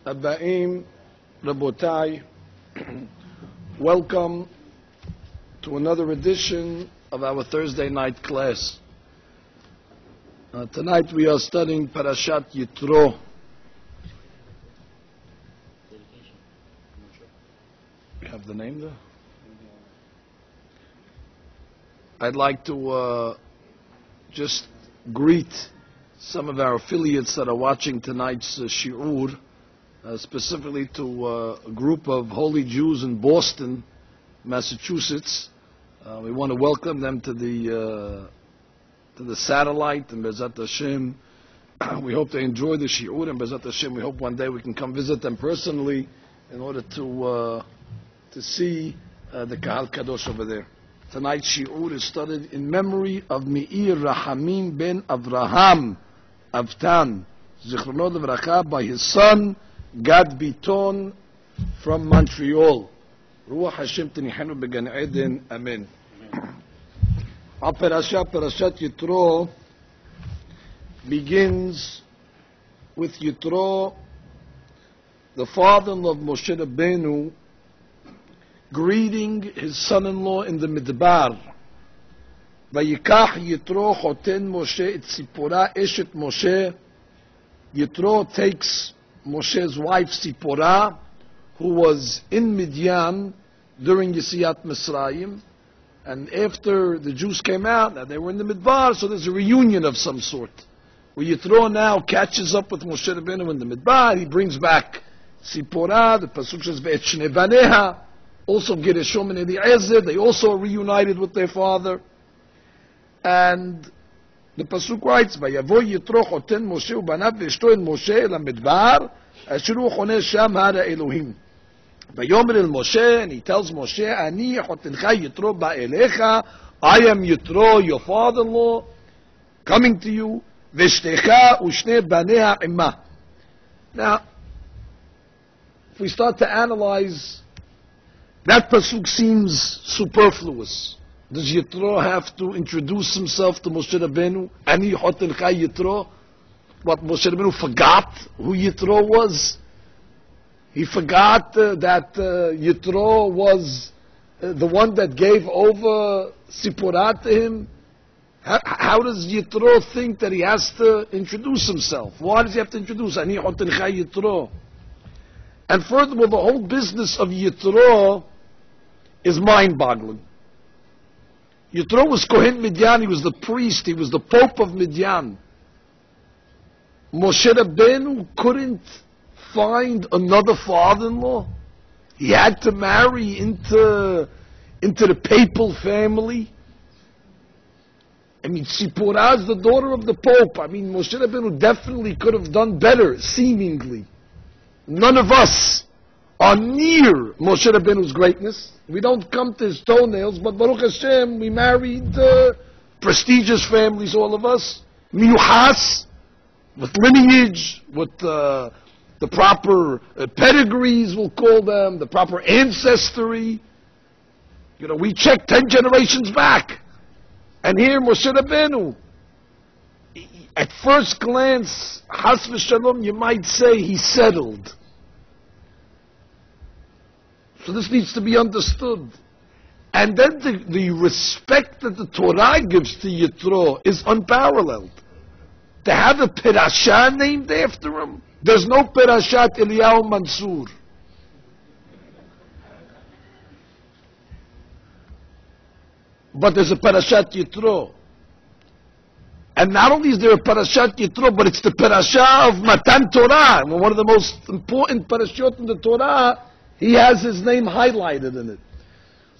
Abbaim, Rabotai, welcome to another edition of our Thursday night class. Tonight we are studying Parashat Yitro. You have the name there? I'd like to just greet some of our affiliates that are watching tonight's shi'ur, specifically to a group of holy Jews in Boston, Massachusetts. We want to welcome them to the satellite, and Bezat Hashem, we hope they enjoy the shi'ur, and Bezat Hashem, we hope one day we can come visit them personally in order to see the Kahal Kadosh over there. Tonight's shi'ur is studied in memory of Meir Rahamim ben Avraham Avtan, Zichrono Levracha, by his son Gad Biton from Montreal. Ruach Hashem Tenihanu Began Eden. Amen. Our Parashat Yitro begins with Yitro, the father-in-law of Moshe Rabbeinu, greeting his son-in-law in the Midbar. Vayikach Yitro choten Moshe et Sipora eshet Moshe. Yitro takes Moshe's wife Sipora, who was in Midian during Yesiat Mitzrayim, and after the Jews came out, now they were in the Midbar, so there's a reunion of some sort, where Yitro now catches up with Moshe Rabbeinu in the Midbar. He brings back Sipora, the pasuk says ve'et shnei baneha, also Gereshom and Eliezer, they also are reunited with their father. And the pasuk writes, "Vayavo Yitro choten Moshe ubanav ve'eshto el Moshe el hamidbar, asher hu choneh sham hara Elohim. Vayomer el Moshe," and he tells Moshe, "Ani chotencha Yitro ba'elecha, I am Yitro, your father-in-law, coming to you. Ve'shtecha u'shnei baneha imma." Now, if we start to analyze, that pasuk seems superfluous. Does Yitro have to introduce himself to Moshe Rabbeinu? Ani chotencha Yitro? What, Moshe Rabbeinu forgot who Yitro was? He forgot that Yitro was the one that gave over Sipporah to him? How does Yitro think that he has to introduce himself? Why does he have to introduce Ani chotencha Yitro? And furthermore, the whole business of Yitro is mind-boggling. Yitro was Kohen Midian, he was the priest, he was the Pope of Midian. Moshe Rabbeinu couldn't find another father-in-law. He had to marry into the papal family. I mean, Sipporah is the daughter of the Pope. I mean, Moshe Rabbeinu definitely could have done better, seemingly. None of us are near Moshe Rabbeinu's greatness. We don't come to his toenails, but Baruch Hashem, we married prestigious families, all of us. Miyuchas, with lineage, with the proper pedigrees, we'll call them, the proper ancestry. You know, we check 10 generations back. And here, Moshe Rabbeinu, at first glance, Has v'shalom, you might say he settled. So this needs to be understood. And then the respect that the Torah gives to Yitro is unparalleled. To have a Parashah named after him, there's no Parashat Eliyahu Mansur. But there's a Parashat Yitro. And not only is there a Parashat Yitro, but it's the Parashah of Matan Torah. One of the most important Parashot in the Torah, he has his name highlighted in it.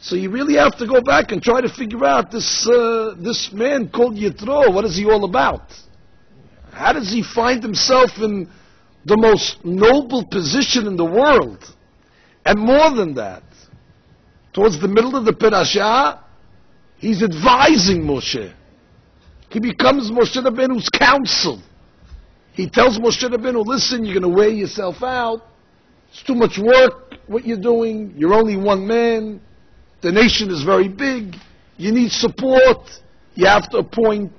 So you really have to go back and try to figure out this man called Yitro, what is he all about? How does he find himself in the most noble position in the world? And more than that, towards the middle of the Parashah, he's advising Moshe. He becomes Moshe Rabbeinu's counsel. He tells Moshe Rabbeinu, listen, you're going to wear yourself out. It's too much work, what you're doing. You're only one man. The nation is very big. You need support. You have to appoint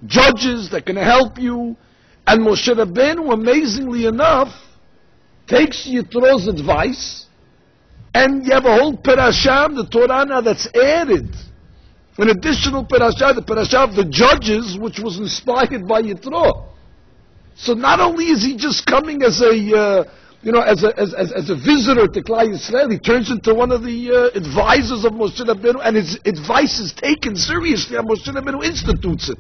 judges that can help you. And Moshe Rabbeinu, amazingly enough, takes Yitro's advice, and you have a whole parashah, the Torah now, that's added. An additional parashah, the parashah of the judges, which was inspired by Yitro. So not only is he just coming as a as a visitor to Klal Yisrael, he turns into one of the advisors of Moshe Rabbeinu, and his advice is taken seriously, and Moshe Rabbeinu institutes it.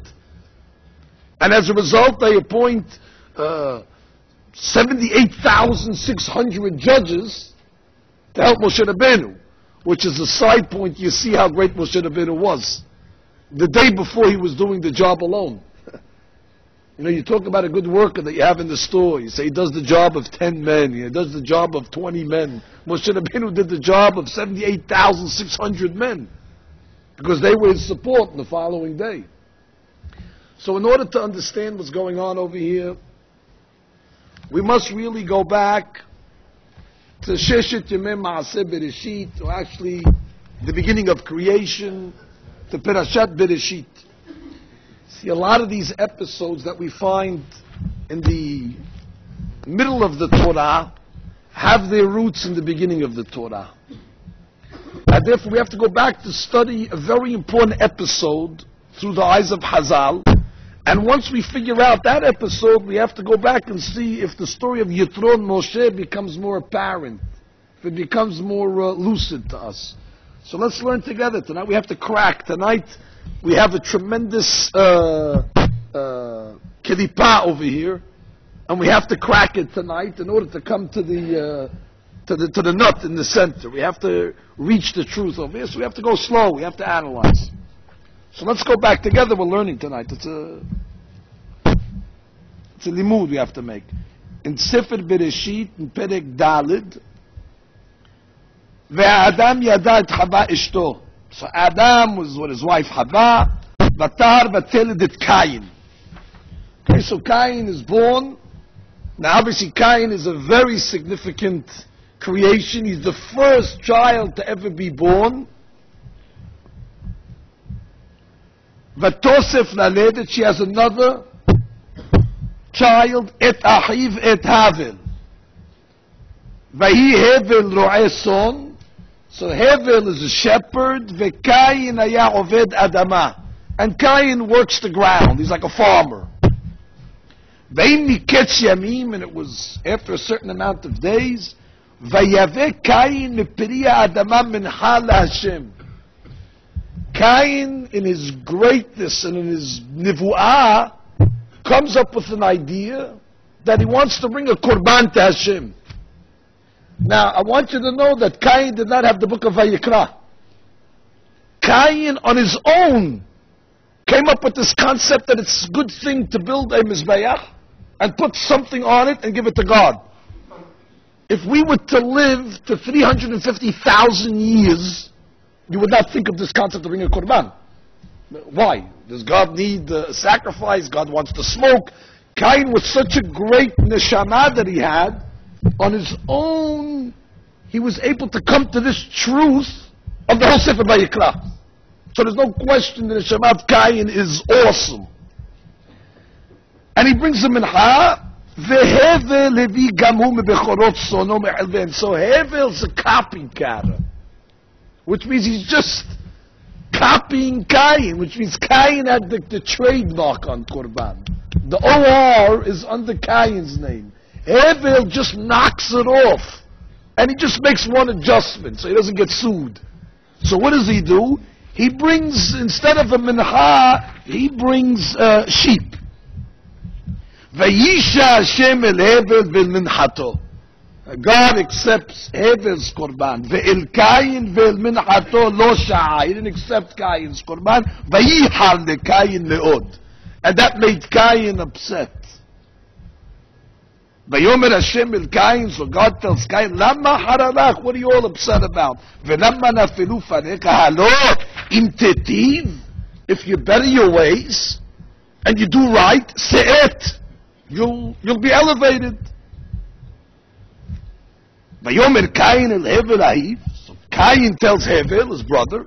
And as a result, they appoint 78,600 judges to help Moshe Rabbeinu, which is a side point. You see how great Moshe Rabbeinu was. The day before, he was doing the job alone. You talk about a good worker that you have in the store. You say he does the job of 10 men. He does the job of 20 men. Moshe Rabbeinu did the job of 78,600 men, because they were his support in the following day. So in order to understand what's going on over here, we must really go back to Sheshet Yemei Maaseh Bereshit, or actually the beginning of creation, to Perashat Bereshit. See, a lot of these episodes that we find in the middle of the Torah have their roots in the beginning of the Torah. And therefore we have to go back to study a very important episode through the eyes of Hazal. And once we figure out that episode, we have to go back and see if the story of Yitro and Moshe becomes more apparent, if it becomes more lucid to us. So let's learn together. Tonight we have to crack. Tonight we have a tremendous kelipa over here, and we have to crack it tonight in order to come to the nut in the center. We have to reach the truth over here, so we have to go slow. We have to analyze. So let's go back together. We're learning tonight. It's a limud we have to make. In Sefer Bereshit, in Perek Daled, ve'adam yada et Chava ishto. So Adam was with his wife Chava, Batar v'teled et Cain. Okay, so Cain is born. Now obviously Cain is a very significant creation. He's the first child to ever be born. Vatosef laledet, she has another child, et achiv et Havel. Vahi Hevel ro'eh son. So Hevel is a shepherd, ve'Kayin haya oved adama. And Cain works the ground. He's like a farmer. Ve'im miketz yamim, and it was after a certain amount of days, vayaveh Cain mepiriya adama mincha laHashem. Cain, in his greatness and in his nivu'ah, comes up with an idea that he wants to bring a korban to Hashem. Now, I want you to know that Cain did not have the book of Vayikra. Cain, on his own, came up with this concept that it's a good thing to build a mizbeach and put something on it and give it to God. If we were to live to 350,000 years, you would not think of this concept of bringing a korban. Why? Does God need a sacrifice? God wants to smoke. Cain was such a great neshama that he had. On his own, he was able to come to this truth of the whole Sefer Vayikra. So there's no question that the neshama of Cain is awesome. And he brings the mincha. Ve'hevel hevi gamu mebechorot sono me'elven. So Hevel's a copycat, which means he's just copying Cain, which means Cain had the trademark on Korban. The OR is under Cain's name. Hevel just knocks it off, and he just makes one adjustment so he doesn't get sued. So what does he do? He brings, instead of a mincha, he brings sheep. Vayisha Hashem el Hevel vel minchato. God accepts Hevel's korban. Ve'el Cain ve'el minchato lo sha'a. He didn't accept Cain's korban. Vayihar le Cain me'od. And that made Cain upset. Vayomer Hashem el Cain, so God tells Cain, Lama haralach, what are you all upset about? Ve'lama nafelu fanecha halo im tetiv, if you better your ways, and you do right, se'et, you'll be elevated. Vayomer Cain el Hevel ahiv, so Cain tells Hevel, his brother,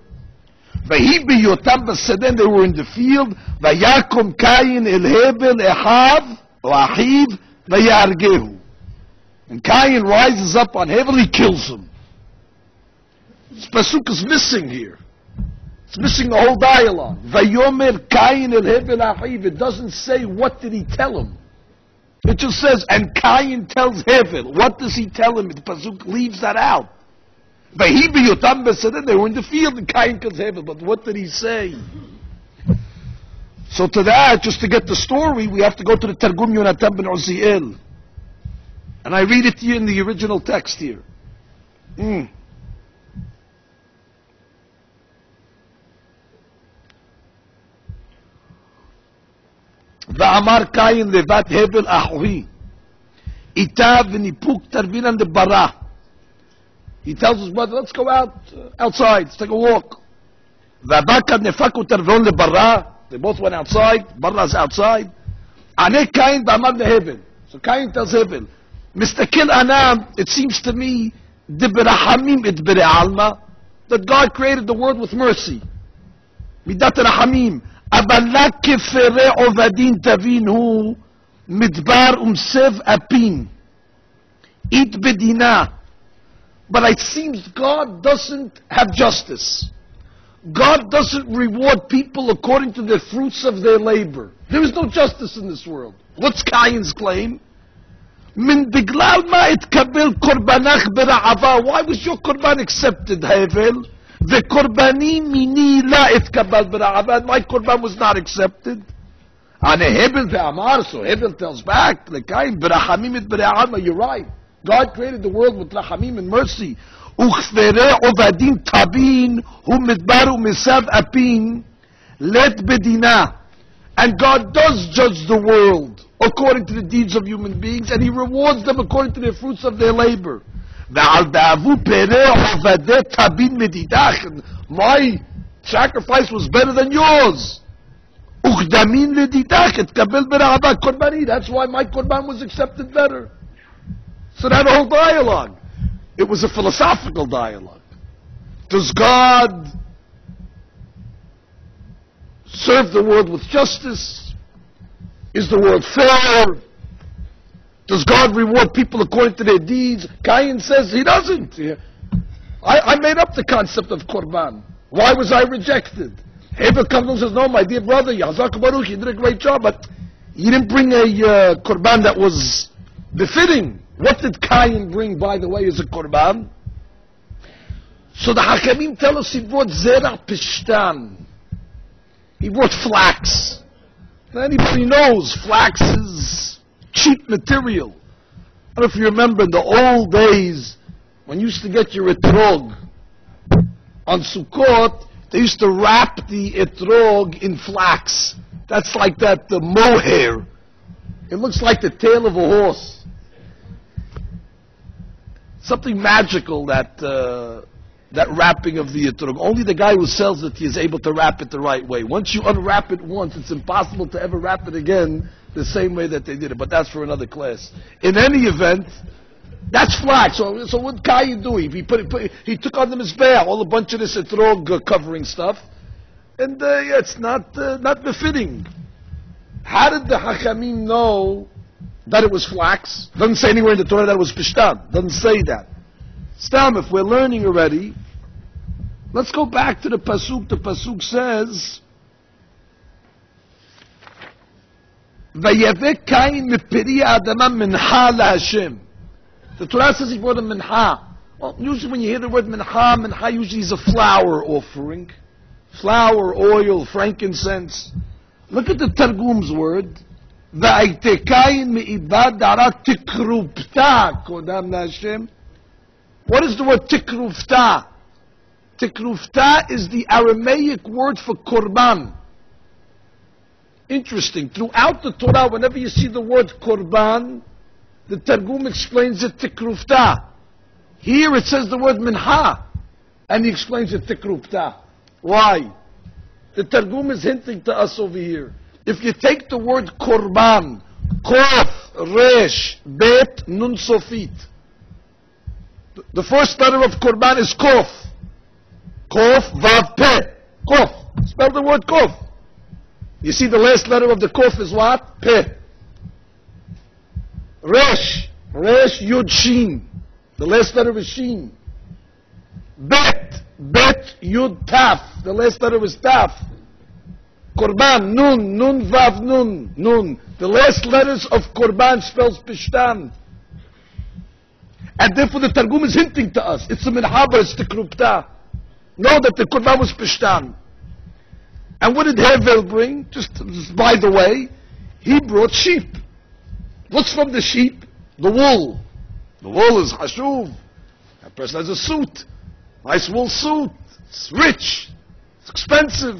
Vahi biyotam b'seden, they were in the field, Vayakom Cain el Hevel echav, or ahiv, Vayargehu. And Cain rises up on Hevel, he kills him. This pasuk is missing here. It's missing the whole dialogue. Vayomer Cain el Hevel achiv. It doesn't say what did he tell him. It just says, and Cain tells Hevel. What does he tell him? The pasuk leaves that out. They were in the field and Cain kills Hevel. But what did he say? So to that, just to get the story, we have to go to the Targum Yonatan ben Uziel. And I read it to you in the original text here. Va'amar Cain levat Hevel ahohi. Ita v'nipuk tarbinan lebara. He tells his brother, let's go outside, let's take a walk. Va'baka nefaku tarvon lebara. They both went outside. Barra's outside. Ane Cain v'amar leHevel. So Cain tells Hevel, Mr. Kil Anam, it seems to me, Dibirahamim it alma, that God created the world with mercy. Midat Rahamim. Abala kefere ovadin tavinhu midbar umsev apin. It bedina. But it seems God doesn't have justice. God doesn't reward people according to the fruits of their labor. There is no justice in this world. What's Cain's claim? Min biglal ma itkabel korbanach bera'ava. Why was your korban accepted, Hevel? The korbani mini la itkabel bera'ava. My korban was not accepted. Ane Hevel ve'amar. So Hevel tells back to Cain, berachamim it bera'ava. You're right. God created the world with rachamim and mercy. Uchvere ovadim tabin hu midbaru misav apin let bedina. And God does judge the world according to the deeds of human beings, and He rewards them according to the fruits of their labor. My sacrifice was better than yours. That's why my korban was accepted better. So that whole dialogue, it was a philosophical dialogue. Does God serve the world with justice? Is the world fair? Does God reward people according to their deeds? Cain says he doesn't. I made up the concept of korban. Why was I rejected? Hevel comes and says, no, my dear brother, Yazak Baruch, you did a great job, but you didn't bring a korban that was befitting. What did Cain bring, by the way, as a korban? So the Hakamim tell us he brought zera pishtan. He brought flax. Anybody knows flax is cheap material. I don't know if you remember in the old days when you used to get your etrog on Sukkot, they used to wrap the etrog in flax. That's like that mohair. It looks like the tail of a horse. Something magical, that wrapping of the etrog. Only the guy who sells it is able to wrap it the right way. Once you unwrap it once, it's impossible to ever wrap it again the same way that they did it. But that's for another class. In any event, that's flax. So what Cain do? He took on the mizbeach, all a bunch of this etrog covering stuff, and it's not befitting. How did the Hakamim know that it was flax? Doesn't say anywhere in the Torah that it was pishtan. Doesn't say that. Stam, if we're learning already, let's go back to the pasuk. The pasuk says, "Vayaveh Cain mepiri adama mincha laHashem." The Torah says he brought a mincha. Well, usually when you hear the word mincha usually is a flour offering, flour, oil, frankincense. Look at the Targum's word. Va'ayte Cain me'ibad dara tikrupta kodam laHashem. What is the word tikrufta? Tikrufta is the Aramaic word for korban. Interesting. Throughout the Torah, whenever you see the word korban, the Targum explains it tikrufta. Here it says the word mincha, and he explains it tikrufta. Why? The Targum is hinting to us over here. If you take the word korban, kof, resh, bet, nun sofit. The first letter of korban is kof. Kof, vav, pe. Kof. Spell the word kof. You see the last letter of the kof is what? Pe. Resh. Resh Yud Shin. The last letter is Shin. Bet Yud Taf. The last letter is Taf. Korban, Nun Vav Nun. The last letters of Korban spells Pishtan. And therefore the Targum is hinting to us. It's a Minhaber, it's the Krupta. Know that the Korban was Pishtan. And what did Hevel bring? Just by the way, he brought sheep. What's from the sheep? The wool. The wool is Hashuv. That person has a suit. Nice wool suit. It's rich. It's expensive.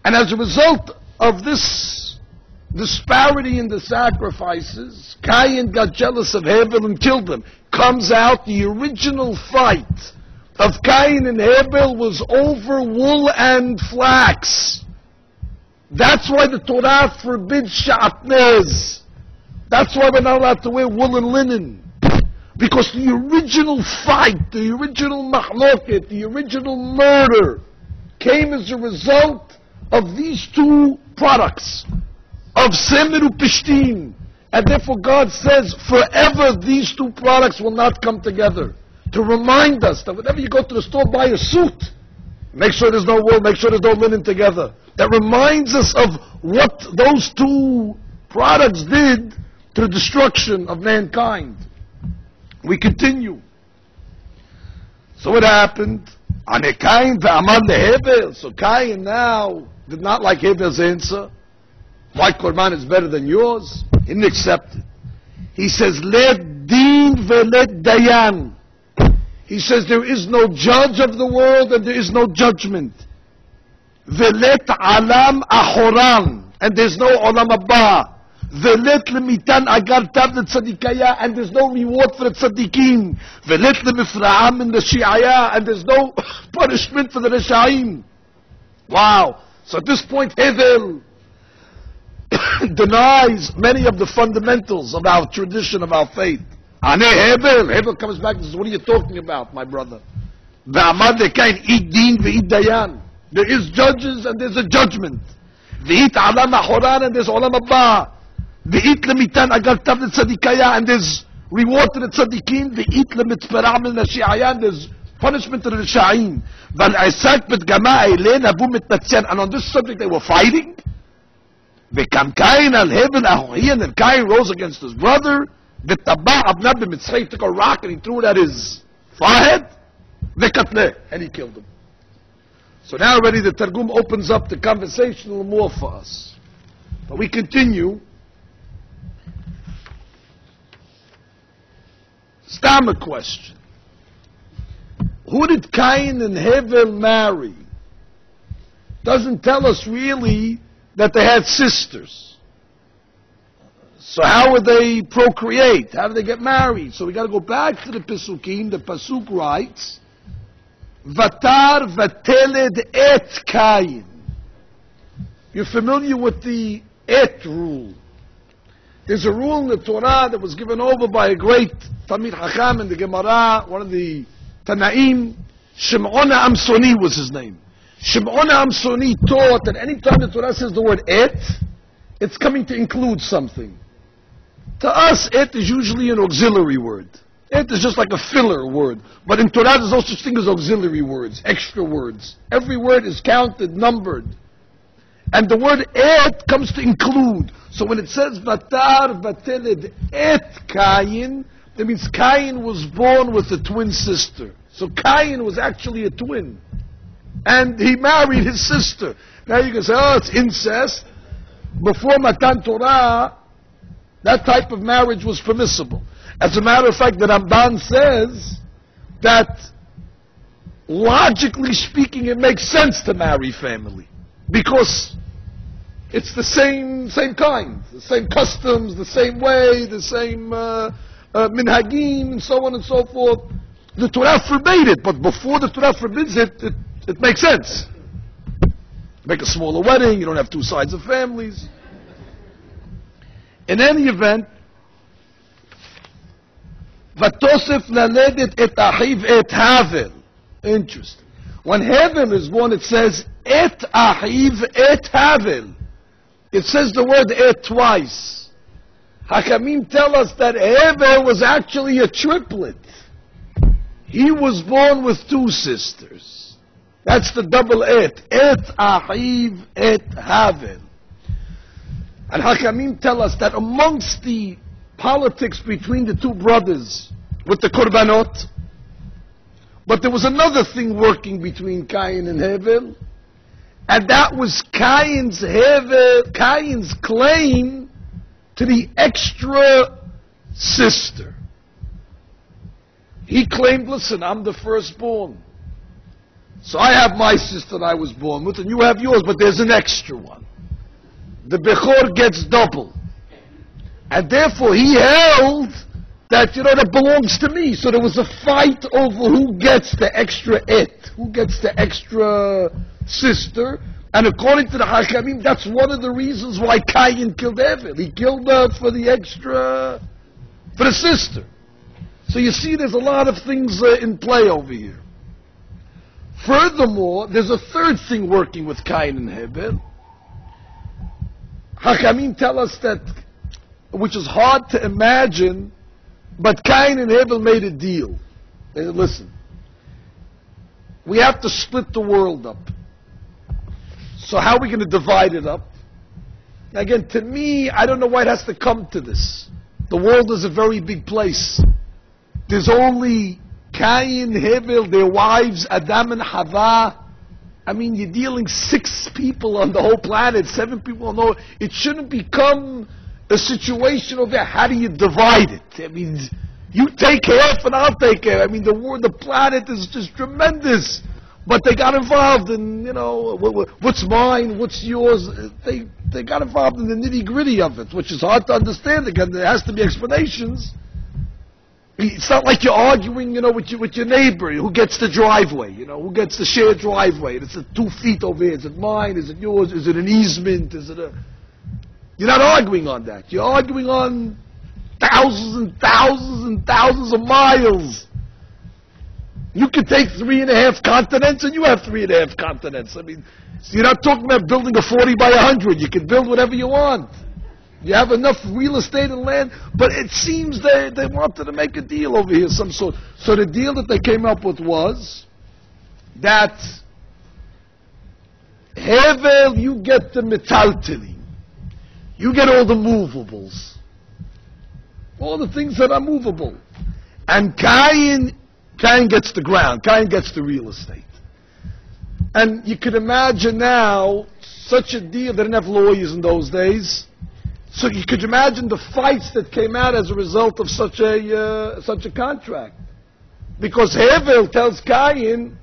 And as a result of this disparity in the sacrifices, Cain got jealous of Hevel and killed him. Comes out the original fight of Cain and Hevel was over wool and flax. That's why the Torah forbids shatnez. That's why we're not allowed to wear wool and linen. Because the original fight, the original mahloket, the original murder came as a result of these two products, of Semer Pishtin. And therefore God says, forever these two products will not come together. To remind us that whenever you go to the store, buy a suit. Make sure there's no wool, make sure there's no linen together. That reminds us of what those two products did to the destruction of mankind. We continue. So what happened? So Cain now did not like Hevel's answer. My Korban is better than yours. He didn't accept it. He says, let din velet dayan. He says there is no judge of the world and there is no judgment. Velet alam ahoran. And there's no olam haba. Velet lemitan agar tav letzadikaya. And there's no reward for the tzadikim. Velet lemifra'am in the shi'aya. And there's no punishment for the reshaim. Wow. So at this point, Hevel denies many of the fundamentals of our tradition, of our faith. Hevel comes back and says, what are you talking about, my brother? There is judges and there's a judgment. And there's olam haba. And there's reward to the tzadikim. And there's punishment to the risha'im. And on this subject they were fighting. And then Cain rose against his brother. He took a rock and he threw it at his forehead. And he killed him. So now already the Targum opens up the conversation a little more for us. But we continue. Stam a question. Who did Cain and Hevel marry? Doesn't tell us really that they had sisters. So how would they procreate? How did they get married? So we got to go back to the Pesukim. The Pasuk writes, Vatar vateled et Cain. You're familiar with the et rule. There's a rule in the Torah that was given over by a great Talmid Chacham in the Gemara, one of the Tanaim. Shimon Amsoni was his name. Shimon Amsoni taught that any time the Torah says the word et, it's coming to include something. To us, et is usually an auxiliary word. Et is just like a filler word. But in Torah, there's no such thing as auxiliary words, extra words. Every word is counted, numbered. And the word et comes to include. So when it says Vatar vateled et Cain, that means Cain was born with a twin sister. So Cain was actually a twin. And he married his sister. Now you can say, oh, it's incest. Before Matan Torah, that type of marriage was permissible. As a matter of fact, the Ramban says that logically speaking, it makes sense to marry family. Because it's the same kind, the same customs, the same way, the same minhagim, and so on and so forth. The Torah forbade it, but before the Torah forbids it, it makes sense. Make a smaller wedding, you don't have two sides of families. In any event, Vatosef laledet et achiv et Havel. Interesting. When Havel is born, it says et achiv et Havel. It says the word et twice. Hakamim tell us that Hevel was actually a triplet. He was born with two sisters. That's the double et. Et Ahiv, et Havel. And Hakamim tell us that amongst the politics between the two brothers with the Korbanot, but there was another thing working between Cain and Hevel, and that was Cain's claim to the extra sister. He claimed, listen, I'm the firstborn. So I have my sister that I was born with, and you have yours, but there's an extra one. The Bechor gets double. And therefore he held that, that belongs to me. So there was a fight over who gets the extra et, who gets the extra sister. And according to the Hakamim, that's one of the reasons why Cain killed Hevel. He killed her for the extra, for the sister. So you see there's a lot of things in play over here. Furthermore, there's a third thing working with Cain and Hevel. Hakamim tell us that, which is hard to imagine, but Cain and Hevel made a deal. They said, listen, we have to split the world up. So how are we going to divide it up? Again, to me, I don't know why it has to come to this. The world is a very big place. There's only Cain, Hevel, their wives, Adam and Hava. I mean, you're dealing 6 people on the whole planet, 7 people on the whole. It shouldn't become a situation of how do you divide it? I mean, you take half and I'll take half. I mean, the planet is just tremendous. But they got involved in, what's mine, what's yours. They got involved in the nitty-gritty of it, which is hard to understand. Again, there has to be explanations. It's not like you're arguing, with your neighbor, who gets the driveway, who gets the shared driveway. It's 2 feet over here. Is it mine? Is it yours? Is it an easement? You're not arguing on that. You're arguing on thousands and thousands and thousands of miles. You can take 3.5 continents, and you have 3.5 continents. I mean, so you're not talking about building a 40 by 100. You can build whatever you want. You have enough real estate and land, but it seems they wanted to make a deal over here, some sort. So the deal that they came up with was that Hevel, you get the metaltili, you get all the movables, all the things that are movable, and Cain gets the ground, Cain gets the real estate. And you can imagine now such a deal. They didn't have lawyers in those days. So you could imagine the fights that came out as a result of such a contract, because Hevel tells Cain,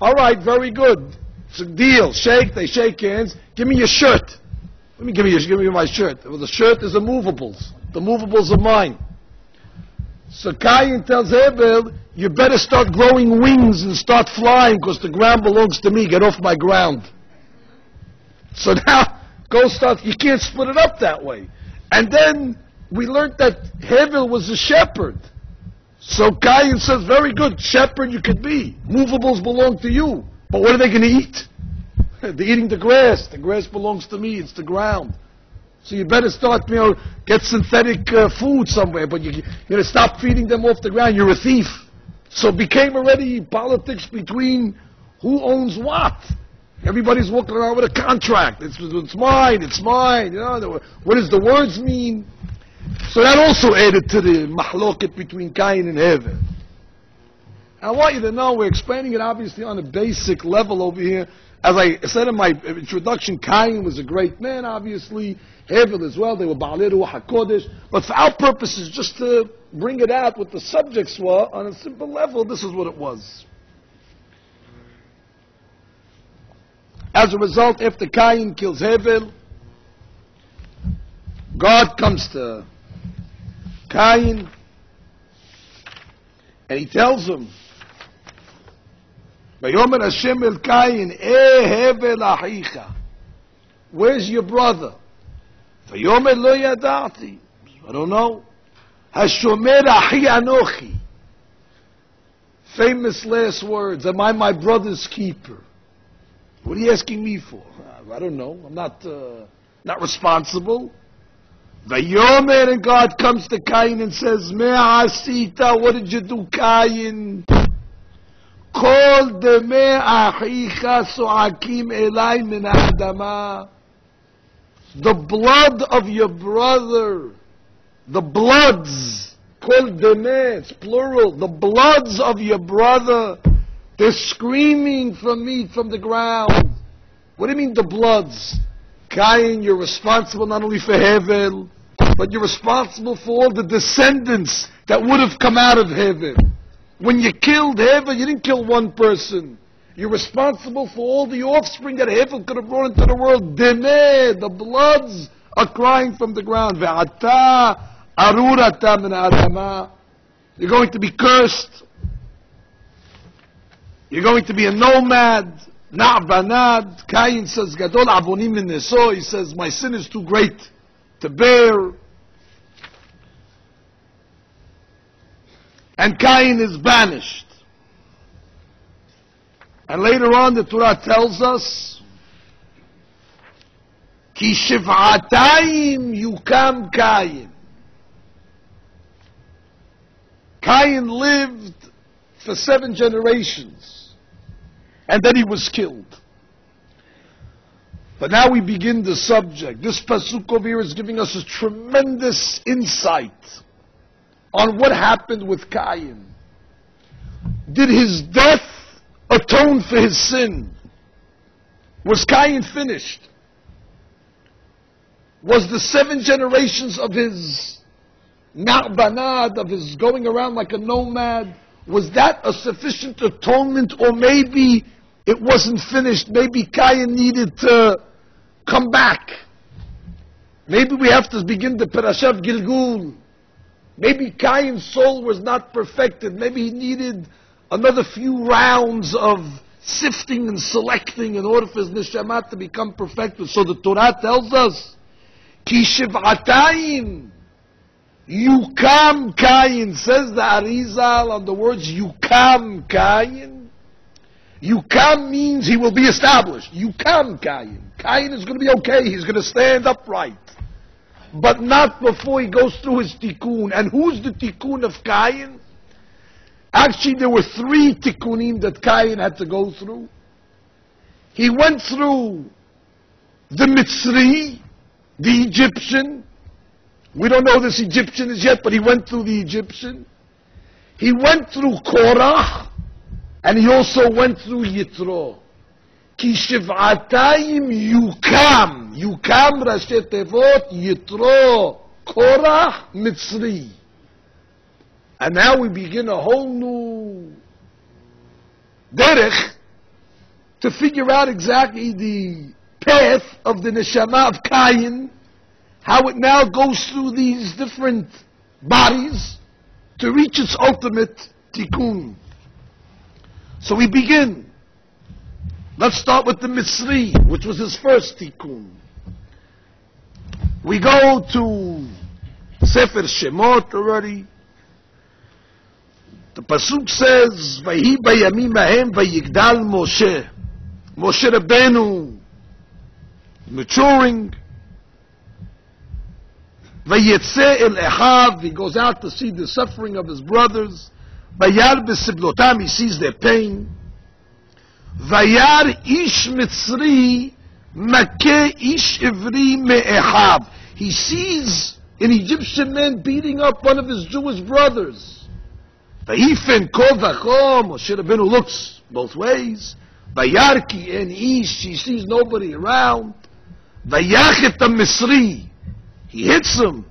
"All right, very good, it's a deal. They shake hands. Give me your shirt. Give me my shirt. Well, the shirt is the movables. The movables are mine." So Cain tells Hevel, "You better start growing wings and start flying, because the ground belongs to me. Get off my ground." So now, you can't split it up that way. And then we learned that Hevel was a shepherd. So Cain says, very good, shepherd you could be. Movables belong to you. But what are they going to eat? They're eating the grass. The grass belongs to me. It's the ground. So you better start, get synthetic food somewhere. But you stop feeding them off the ground. You're a thief. So it became already politics between who owns what. Everybody's walking around with a contract. It's mine, it's mine. What does the words mean? So that also added to the mahloket between Cain and Hevel. I want you to know, we're explaining it obviously on a basic level over here. As I said in my introduction, Cain was a great man, obviously. Hevel as well. They were Baalei Ruach HaKodesh. But for our purposes, just to bring it out what the subjects were, on a simple level, this is what it was. As a result, after Cain kills Hevel, God comes to Cain and he tells him, "Vayomer Hashem el Cain, Hevel achicha, where's your brother?" Vayomer lo yadati, I don't know. Hashomer achi anochi. Famous last words, am I my brother's keeper? What are you asking me for? I don't know. I'm not responsible. Vayomer, and God comes to Cain and says, Me'asita, what did you do, Cain? Kol deme achicha so'akim elai min ha'adama. The blood of your brother, the bloods, kol deme, it's plural, the bloods of your brother, they're screaming from me from the ground. What do you mean the bloods? Cain, you're responsible not only for Hevel, but you're responsible for all the descendants that would have come out of Hevel. When you killed Hevel, you didn't kill one person. You're responsible for all the offspring that Hevel could have brought into the world. Demeh, the bloods are crying from the ground. Ve'ata arurata min adama. You're going to be cursed. You're going to be a nomad. Na'banad. Cain says, Gadol avonim min neso. He says, my sin is too great to bear. And Cain is banished. And later on the Torah tells us, Ki shiv'atayim yukam Cain. Cain lived for 7 generations. And then he was killed. But now we begin the subject. This pasuk over here is giving us a tremendous insight on what happened with Cain. Did his death atone for his sin? Was Cain finished? Was the 7 generations of his na'banad, of his going around like a nomad, was that a sufficient atonement, or maybe it wasn't finished? Maybe Cain needed to come back. Maybe we have to begin the Parashat Gilgul. Maybe Cain's soul was not perfected. Maybe he needed another few rounds of sifting and selecting in order for his neshama to become perfected. So the Torah tells us, Ki shiv'atayim yukam Cain. Says the Arizal on the words yukam Cain. Yukam means he will be established. Yukam Cain. Cain is going to be okay. He's going to stand upright. But not before he goes through his tikkun. And who's the tikkun of Cain? Actually, there were 3 tikkunim that Cain had to go through. He went through the Mitzri, the Egyptian. We don't know who this Egyptian is yet, but he went through the Egyptian. He went through Korah, and he also went through Yitro. Ki shiv'atayim yukam. Yukam Rashi Tevot, Yitro, Korah, Mitzri. And now we begin a whole new derech to figure out exactly the path of the neshama of Cain, how it now goes through these different bodies to reach its ultimate tikkun. So we begin. Let's start with the Mitzri, which was his first tikkun. We go to Sefer Shemot already. The pasuk says, "Vayi bayamim hahem vayigdal Moshe." Moshe Rabbeinu maturing. Vayetze el Echav. He goes out to see the suffering of his brothers. Vayar b'siblotam. He sees their pain. Vayar ish Mitzri makeh ish ivri me'echav. He sees an Egyptian man beating up one of his Jewish brothers. Vayifen kol v'chol. Moshe Rabbeinu looks both ways. Vayarki en ish. He sees nobody around. Vayachet Misri. He hits him.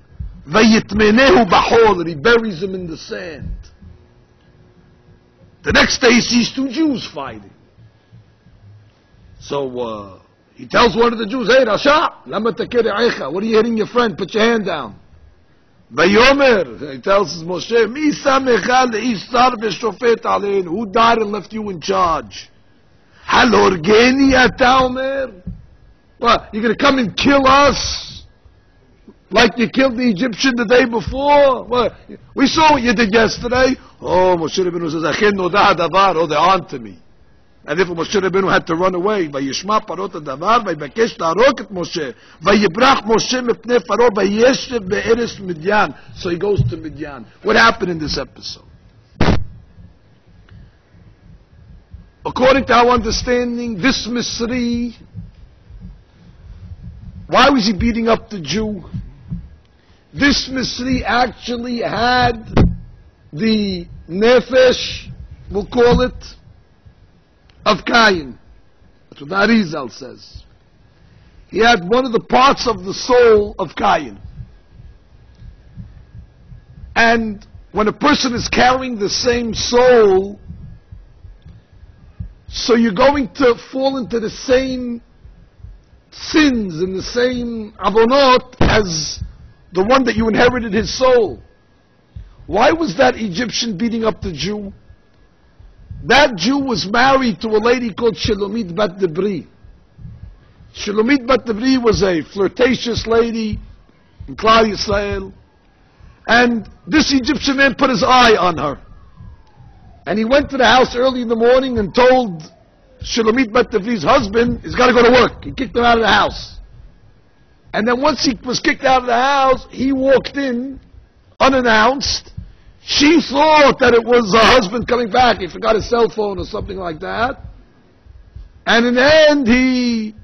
Vayitmenehu b'chol. And he buries him in the sand. The next day he sees 2 Jews fighting. So he tells one of the Jews, "Hey, Rasha, lama takir echa. What are you hitting your friend? Put your hand down." Vayomer, he tells Moshe, "Mi samecha leish sar v'shofet aleinu." Who died and left you in charge? Halorgeni ata omer. What? You're going to come and kill us like you killed the Egyptian the day before? What? We saw what you did yesterday. Oh, Moshe Rabbeinu says, "Achen noda davar." Oh, they're on to me. And therefore Moshe Rabbeinu had to run away. Vayishma parot hadavar, vayibakesh laharog et Moshe. Vayibrach Moshe mepnei Paro, vayeshev be'eres Midyan. So he goes to Midyan. What happened in this episode? According to our understanding, this Misri, why was he beating up the Jew? This Misri actually had the nefesh, we'll call it, of Cain. That's what the Arizal says. He had one of the parts of the soul of Cain. And when a person is carrying the same soul, so you're going to fall into the same sins and the same avonot as the one that you inherited his soul. Why was that Egyptian beating up the Jew? That Jew was married to a lady called Shelomit Bat Debri. Shelomit Bat Debri was a flirtatious lady in Klal Yisrael, and this Egyptian man put his eye on her. And he went to the house early in the morning and told Shelomit Bat Debri's husband he's got to go to work. He kicked him out of the house. And then once he was kicked out of the house, he walked in unannounced. She thought that it was her husband coming back. He forgot his cell phone or something like that. And in the end, he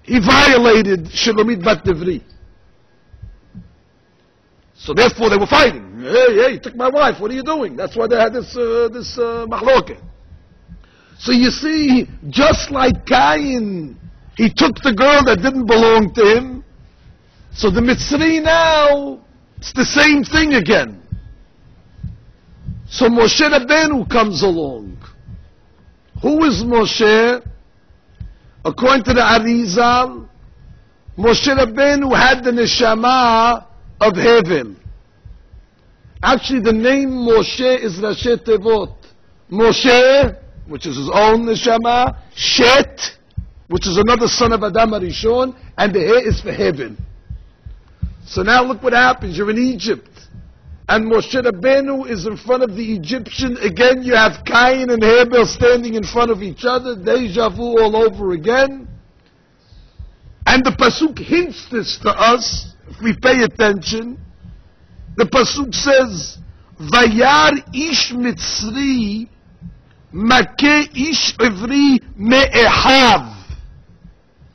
violated Shelomit Bat Devri. So therefore they were fighting. Hey, you took my wife, what are you doing? That's why they had this mahloket. So you see, just like Cain, he took the girl that didn't belong to him. So the Mitzri now, it's the same thing again. So Moshe Rabbeinu comes along. Who is Moshe? According to the Arizal, Moshe Rabbeinu had the neshama of Hevel. Actually, the name Moshe is Rashi Tevot. Moshe, which is his own neshama, Shet, which is another son of Adam Arishon, and the He is for Hevel. So now look what happens. You're in Egypt, and Moshe Rabbeinu is in front of the Egyptian. Again, you have Cain and Hevel standing in front of each other. Deja vu all over again. And the pasuk hints this to us. If we pay attention, the pasuk says, "Vayar ish mitzri makeh ish ivri me'ehav."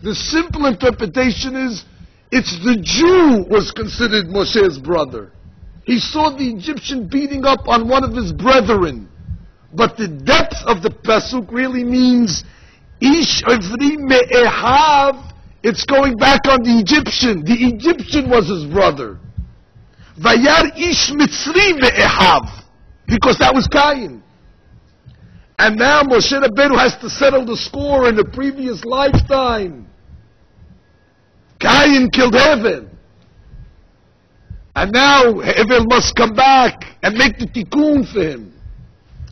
The simple interpretation is, it's the Jew was considered Moshe's brother. He saw the Egyptian beating up on one of his brethren. But the depth of the pasuk really means, ish ivri me'ehav. It's going back on the Egyptian. The Egyptian was his brother. Vayar ish mitzri me'ehav. Because that was Cain. And now Moshe Rabbeinu has to settle the score in the previous lifetime. Cain killed Hevel. And now Hevel must come back and make the tikkun for him.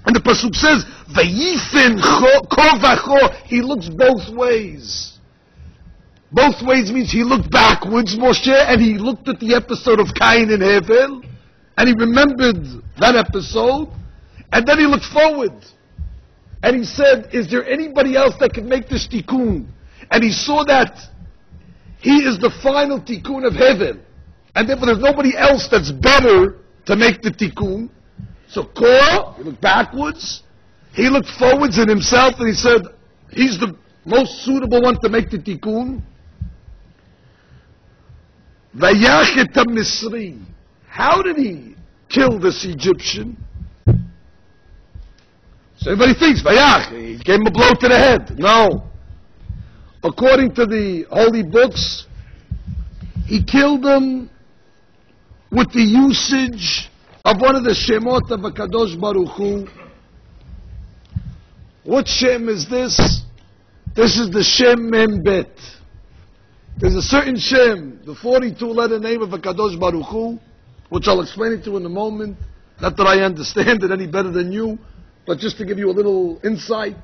And the pasuk says, Vayifen ko vacho. He looks both ways. Both ways means he looked backwards, Moshe, and he looked at the episode of Cain and Hevel, and he remembered that episode, and then he looked forward. And he said, is there anybody else that can make this tikkun? And he saw that he is the final tikkun of Hevel, and therefore there's nobody else that's better to make the tikkun. So Korah, he looked backwards, he looked forwards in himself, and he said, he's the most suitable one to make the tikkun. Vayachet Misri. How did he kill this Egyptian? So everybody thinks, Vayach, he gave him a blow to the head. No. According to the holy books, he killed him with the usage of one of the Shemot of HaKadosh Baruch Hu. What Shem is this? This is the Shem Mem Bet. There's a certain Shem, the 42-letter name of HaKadosh Baruch Hu, which I'll explain it to you in a moment. Not that I understand it any better than you, but just to give you a little insight.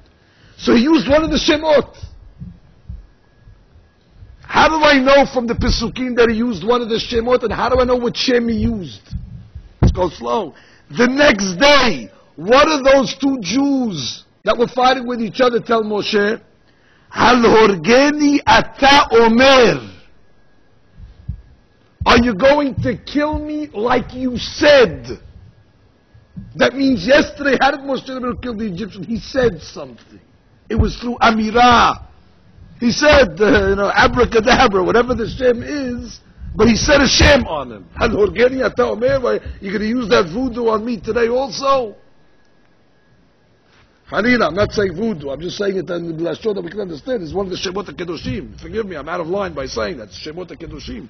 So he used one of the Shemot. How do I know from the Pesukim that he used one of the Shemot, and how do I know what Shem he used? Let's go slow. The next day, what are those two Jews that were fighting with each other tell Moshe, Hal horgeni ata omer. Are you going to kill me like you said? That means yesterday, how did Moshe kill the Egyptian? He said something. It was through Amirah. He said, abracadabra, whatever the Shem is, but he said a Shem on him. Hal horgeni ata omer. You're going to use that voodoo on me today also? Hanina, I'm not saying voodoo, I'm just saying it in the lashon that we can understand. It's one of the Shemot HaKedoshim. Forgive me, I'm out of line by saying that. It's Shemot HaKedoshim.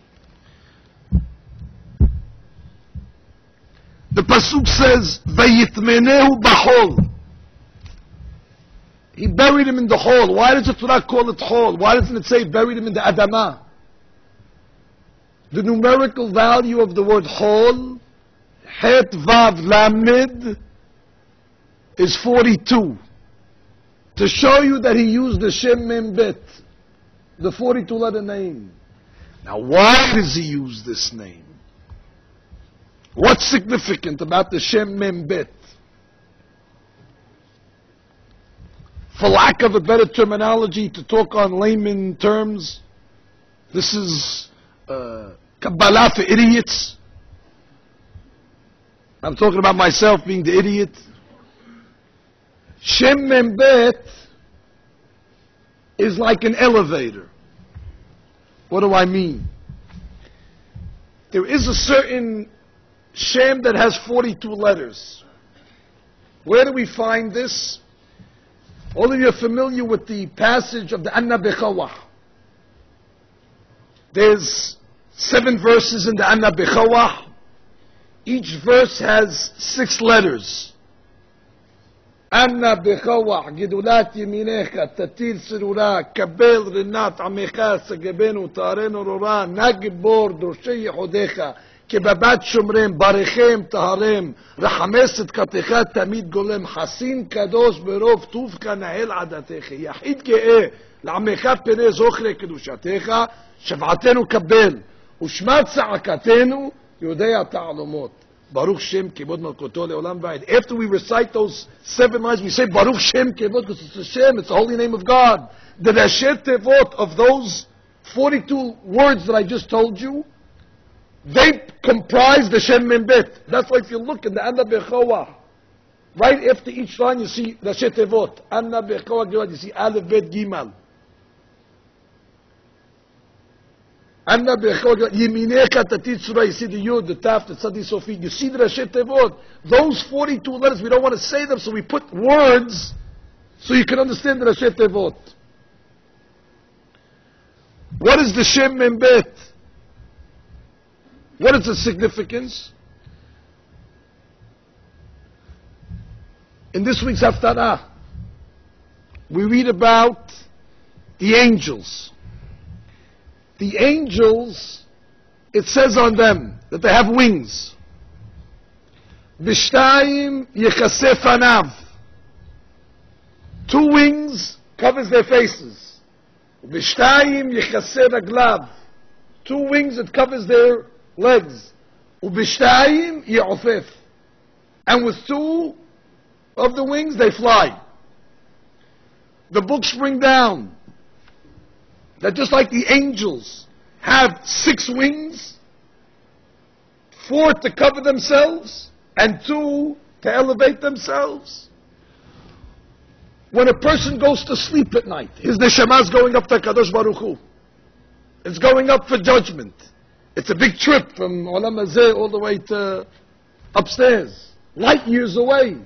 The Pasuk says, Vayitmenehu b'chol. He buried him in the hole. Why does the Torah call it hole? Why doesn't it say buried him in the Adamah? The numerical value of the word hole, Het Vav Lamed, is 42. To show you that he used the Shem Mem Bet, the 42 letter name. Now why does he use this name? What's significant about the Shem Mem Bet? For lack of a better terminology, to talk on layman terms, this is Kabbalah for idiots. I'm talking about myself being the idiot. Shem Mem Bet is like an elevator. What do I mean? There is a certain Shem that has 42 letters. Where do we find this? All of you are familiar with the passage of the Anna Bechawah. There's 7 verses in the Anna Bechawah. Each verse has 6 letters. Anna Bechawah, Gidulat Yeminecha, Tatir Sirura, Kabel Rinat Amecha, Sagebenu, Tarenu Rora, Nagbor, Dorshe Yehodecha, Kebabat Shumrem, Barechem, Taharem, Rahameset Katecha, Tamid Golem, Hasin Kadosh, Berov, Tuvka, Nahel Adatecha, Yahid Ge'eh, La'amecha Pene Zochre Kedushatecha, Shav'atenu Kabel, Ushmat Sa'akatenu, Yodea Ta'alumot. Baruch Shem Kevod Malkoto Leolam Va'ed. After we recite those 7 lines, we say Baruch Shem Kevod because it's a Shem, it's the holy name of God. The Rashet Tevot of those 42 words that I just told you, they comprise the Shem Mem Bet. That's why if you look in the Anna Bechawah, right after each line you see Rashet Tevot. Anna Bechawah, you see Aleph Bet Gimal. Anna Bechawah, Yeminecha Tatit Surah, you see the Yud, the Taf, the Tzadi Sofi, you see the Rashet Tevot. Those 42 letters, we don't want to say them, so we put words so you can understand the Rashet Tevot. What is the Shem Mem Bet? What is the significance? In this week's Haftarah, we read about the angels. The angels, it says on them that they have wings. B'shtayim yechaseh fanav. 2 wings covers their faces. B'shtayim yechaseh raglav. 2 wings it covers their legs. Ubishtayim ya'ofef. And with 2 of the wings they fly. The books bring down that just like the angels have 6 wings, 4 to cover themselves and 2 to elevate themselves. When a person goes to sleep at night, his neshama is going up to Kadosh Baruch Hu. It's going up for judgment. It's a big trip from Olam Hazeh all the way to upstairs, light years away.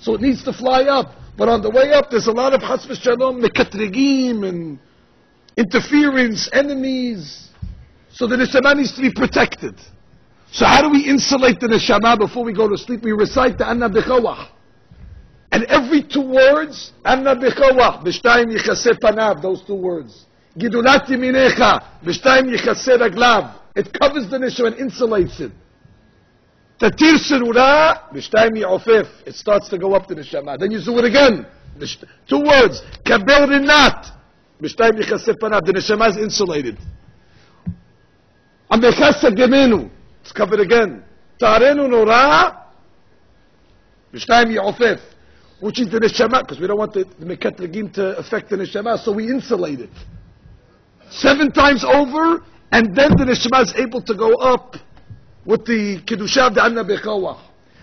So it needs to fly up. But on the way up, there's a lot of Chas v'Shalom, Mekatrigim, and interference, enemies. So the neshama needs to be protected. So how do we insulate the neshama before we go to sleep? We recite the Anna Bechawah. And every 2 words, Anna Bechawah, B'shtayim yichaseh panav, those 2 words. Gidulat yeminecha, B'shtayim yichaseh raglav. It covers the neshama and insulates it. Tatir serura, B'shtayim yi'ofef. It starts to go up to the neshama. Then you do it again. 2 words. Kabel rinat. B'shtayim yichaseh panav. The neshama is insulated. Amecha sagemenu. It's covered again. Tarenu nora. B'shtayim yi'ofef. which is the neshama, because we don't want the meket regim to affect the neshama, so we insulate it 7 times over, and then the neshama is able to go up with the kedusha of the anna bechawah.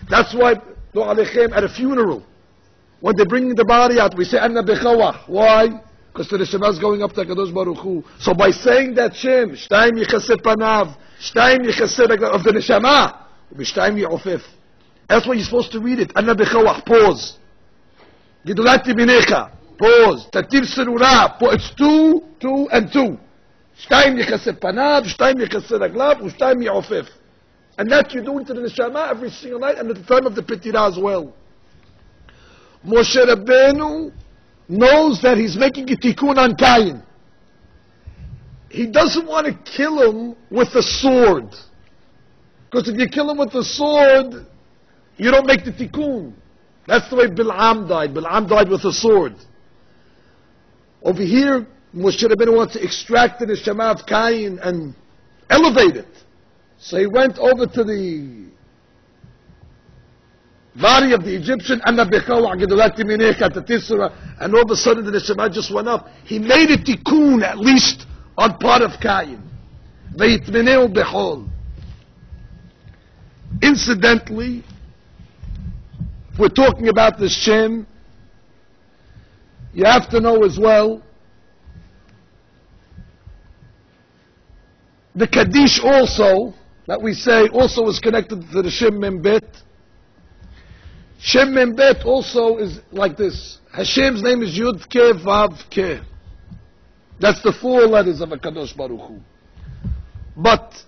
That's why, at a funeral, when they're bringing the body out, we say anna bechawah. Why? Because the neshama is going up to Kadosh Baruch Hu. So by saying that Shem, Shtayim Yichaseh Panav, Shtayim Yichaseh of the neshama, Shtayim Yi'ofef. That's why you're supposed to read it. Anna bechawah, pause. Gidulati binecha, pause. Tatir serura, it's 2, 2, and 2. Shtayim Yichaseh Panav, Shtayim Yichaseh Raglav, Shtayim Yi'ofef. And that you're doing to the neshama every single night, and at the time of the Petira as well. Moshe Rabbeinu knows that he's making a tikkun on Cain. He doesn't want to kill him with a sword. Because if you kill him with a sword, you don't make the tikkun. That's the way Bil'am died. Bil'am died with a sword. Over here, Moshe Rabbeinu wants to extract the neshama of Cain and elevate it. So he went over to the Valley of the Egyptian, and all of a sudden the neshama just went up. He made a tikkun, at least on part of Cain. Incidentally, if we're talking about the Shem, you have to know as well, the Kaddish also, that we say, also is connected to the Shem Membet. Shem Membet also is like this. Hashem's name is Yud Ke Vav Ke. That's the 4 letters of HaKadosh Baruch Hu. But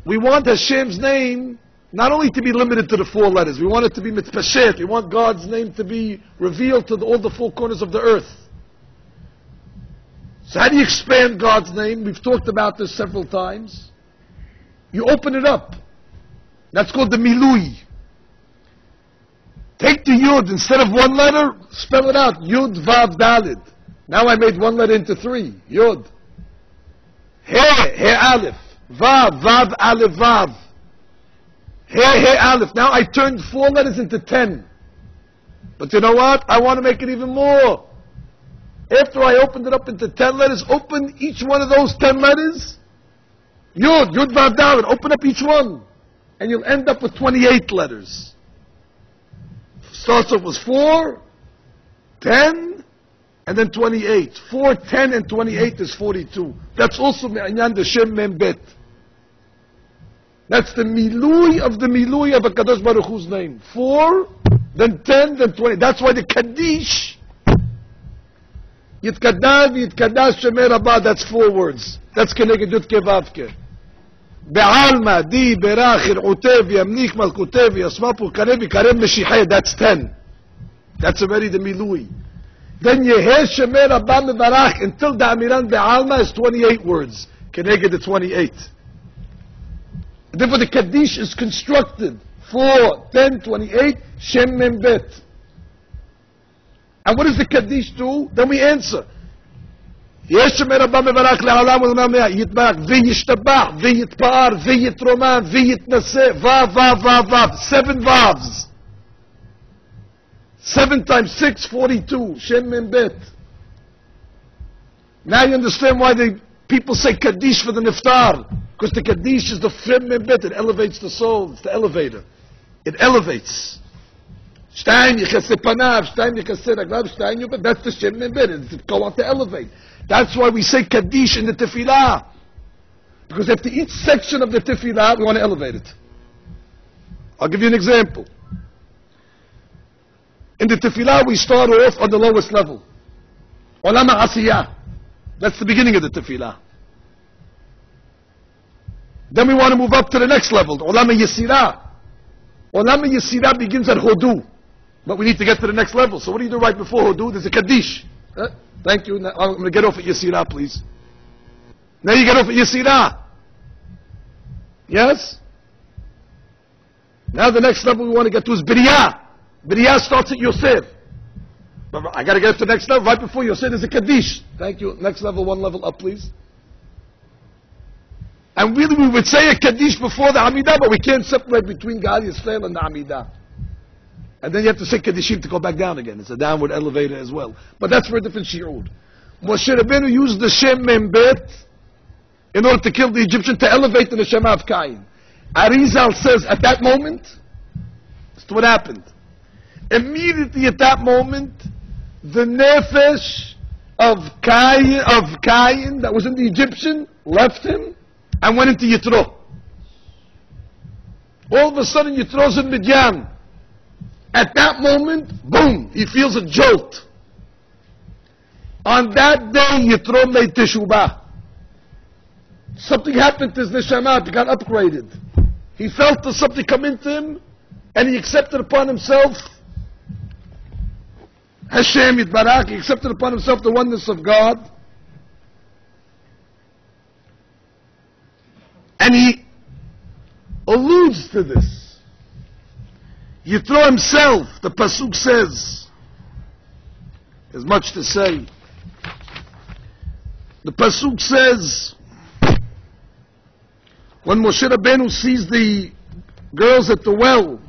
we want Hashem's name not only to be limited to the 4 letters, we want it to be mitpashet. We want God's name to be revealed to all the 4 corners of the earth. So how do you expand God's name? We've talked about this several times. You open it up. That's called the milui. Take the Yud, instead of 1 letter, spell it out. Yud, Vav, Dalid. Now I made 1 letter into 3. Yud. He Aleph. Vav, Vav, Aleph, Vav. He Aleph. Now I turned 4 letters into 10. But you know what? I want to make it even more. After I opened it up into 10 letters, open each one of those 10 letters. Yud, Yud, Vav, Dalid. Open up each one. And you'll end up with 28 letters. Starts off with 4, 10, and then 28. 4, 10, and 28 is 42. That's also me'anyan the Shem Membet. That's the milui of HaKadosh Baruch Hu's name. 4, then 10, then 20. That's why the Kaddish, Yitkadav, Yitkadash, Shemer Rabah, that's 4 words. That's Keneged Yud Ke Vav Ke. Be'alma, di, berach, ir'utev, yamnik, malkutev, yasmapu, karev, karem, meshicheh, that's 10. That's already the milui. Then Yeheh Shemer Rabah Mevarach, until the Amiran Be'alma is 28 words. Keneged the 28. Therefore the Kaddish is constructed. 4, 10, 28, Shem Membet. And what does the Kaddish do? Then we answer. יש מרבה מברך לעולם ולעולם יתברך וישתבח ויתפאר ויתרומם ויתנשא וו 7 vavs. 7 times 6, 42. Shem Membet. Now you understand why the people say Kaddish for the Niftar. Because the Kaddish is the Shem Membet. It elevates the soul. It's the elevator. It elevates. Shtayim Yichaseh Panav, Shtayim Yichaseh Raglav, Shtayim Yubet. That's the Shem Membet. It's go on to elevate. That's why we say Kaddish in the Tefillah. Because after each section of the Tefillah, we want to elevate it. I'll give you an example. In the Tefillah, we start off on the lowest level. Olam HaAsiyah. That's the beginning of the Tefillah. Then we want to move up to the next level. Olam HaYesirah. Olam HaYesirah begins at Hodu. But we need to get to the next level. So what do you do right before Hodu? There's a Kaddish. Thank you. Now, I'm going to get off at Yesirah, please. Now you get off at Yesirah. Yes? Now the next level we want to get to is Biriyah. Biriyah starts at Yosef. But I got to get to the next level. Right before Yosef there's a Kaddish. Thank you. Next level, 1 level up, please. And really we would say a Kaddish before the Amidah, but we can't separate between Gal Yisrael and the Amidah. And then you have to say Kedishim to go back down again. It's a downward elevator as well. But that's for a different shiur. Moshe Rabbeinu used the Shem Membet in order to kill the Egyptian, to elevate the Neshama of Cain. Arizal says at that moment, that's what happened. Immediately at that moment, the Nefesh of Cain that was in the Egyptian left him and went into Yitro. All of a sudden Yitro's in Midian. At that moment, boom, he feels a jolt. On that day, Yitro made Teshuvah. Something happened to his neshama, he got upgraded. He felt there's something come into him, and he accepted upon himself Hashem Yitbarach, he accepted upon himself the oneness of God. And he alludes to this. Yitro himself, the Pasuk says, there's much to say. The Pasuk says, when Moshe Rabbeinu sees the girls at the well,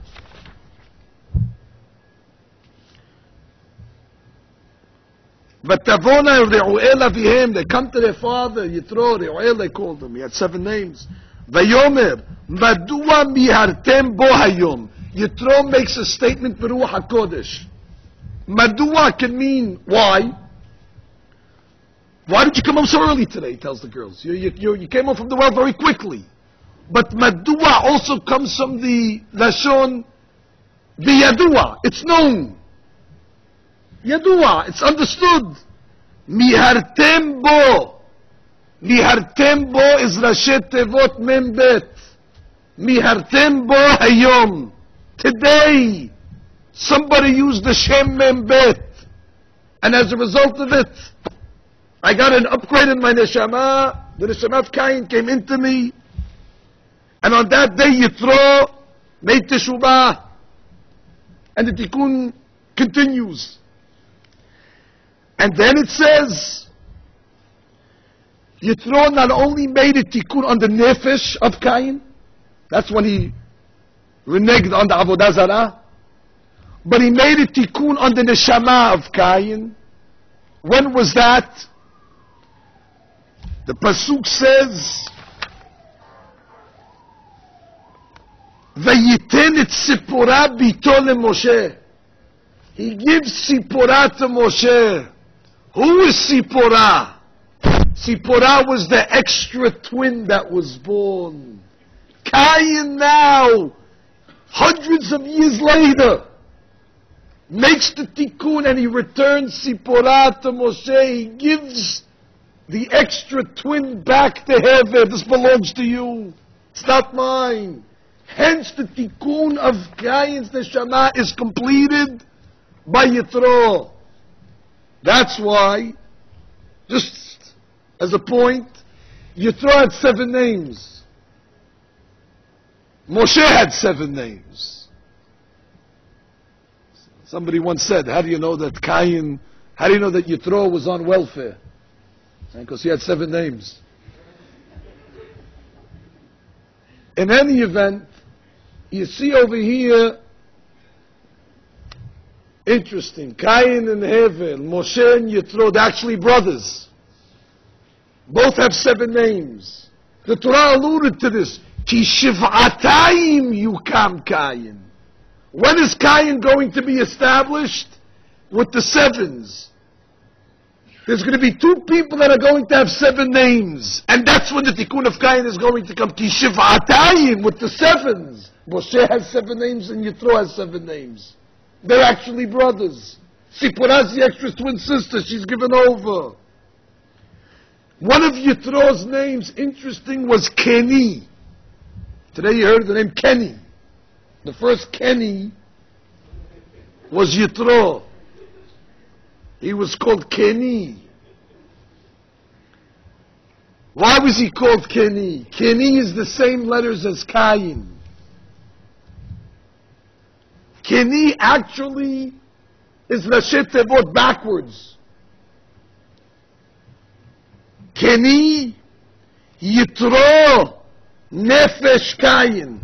Vatavona Reuel Avihem, they come to their father, Yitro, Reuel they called him, he had 7 names. Vayomer, Madua mihartem bo hayom. Yitro makes a statement for Ruach HaKodesh. Madua can mean why. Why did you come home so early today? He tells the girls. You came home from the well very quickly. But Madua also comes from the Lashon Biyadua. It's known. Yadua, it's understood. Mihartem bo. Mihartem bo is Rashet Tevot Membet. Mihartem bo hayom. Today, somebody used the Shem Membet. And as a result of it, I got an upgrade in my neshama. The neshama of Cain came into me. And on that day, Yitro made teshuvah. And the tikkun continues. And then it says, Yitro not only made a tikkun on the nefesh of Cain, that's when he reneged on the Avodah Zarah, but he made a tikkun on the neshama of Cain. When was that? The Pasuk says, Vayiten et Sipporah bito leMoshe. He gives Sipporah to Moshe. Who is Sipporah? Sipporah was the extra twin that was born. Cain now, hundreds of years later, makes the tikkun and he returns Sipporah to Moshe. He gives the extra twin back to heaven. This belongs to you. It's not mine. Hence the tikkun of Cain's neshama is completed by Yitro. That's why, just as a point, Yitro had 7 names. Moshe had 7 names. Somebody once said, how do you know that Yitro was on welfare? Because he had 7 names. In any event, you see over here, interesting, Cain and Hevel, Moshe and Yitro, they're actually brothers. Both have 7 names. The Torah alluded to this. Ki shiv'atayim yukam Cain. When is Cain going to be established? With the 7s. There's going to be 2 people that are going to have 7 names. And that's when the tikkun of Cain is going to come. Ki shiv'atayim, with the 7s. Moshe has 7 names and Yitro has 7 names. They're actually brothers. Sipporah's the extra twin sister. She's given over. One of Yitro's names, interesting, was Kenny. Today you heard the name Kenny. The first Kenny was Yitro. He was called Kenny. Why was he called Kenny? Kenny is the same letters as Cain. Kenny actually is Rashet Tevot backwards. Kenny, Yitro, Nefesh Cain.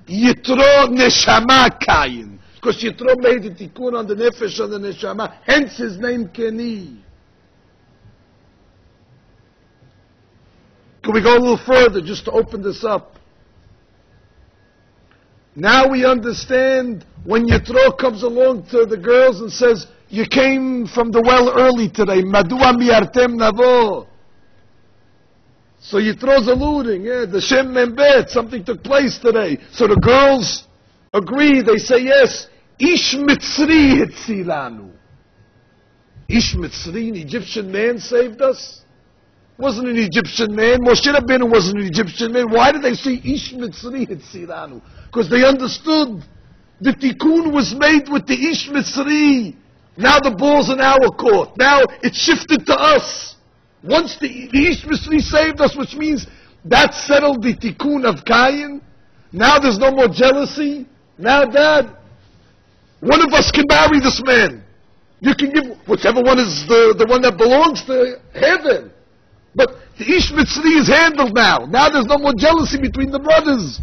Yitro, Neshama Cain. Because Yitro made the tikkun on the nefesh, on the neshama, hence his name Keni. Can we go a little further just to open this up? Now we understand when Yitro comes along to the girls and says, you came from the well early today. Madua miartem navo. So Yitro's alluding, the Shem Membet, something took place today. So the girls agree, they say yes. Ish Mitzri hitzilanu. Ish Mitzri, an Egyptian man saved us? Wasn't an Egyptian man. Moshe Rabbeinu wasn't an Egyptian man. Why did they say Ish Mitzri hitzilanu? Because they understood the tikkun was made with the Ish Mitzri. Now the ball's in our court. Now it's shifted to us. Once the Ish Mitzri saved us, which means that settled the tikkun of Cain. Now there's no more jealousy. Now, Dad, one of us can marry this man. You can give whichever one is the one that belongs to heaven. But the Ish Mitzri is handled now. Now there's no more jealousy between the brothers.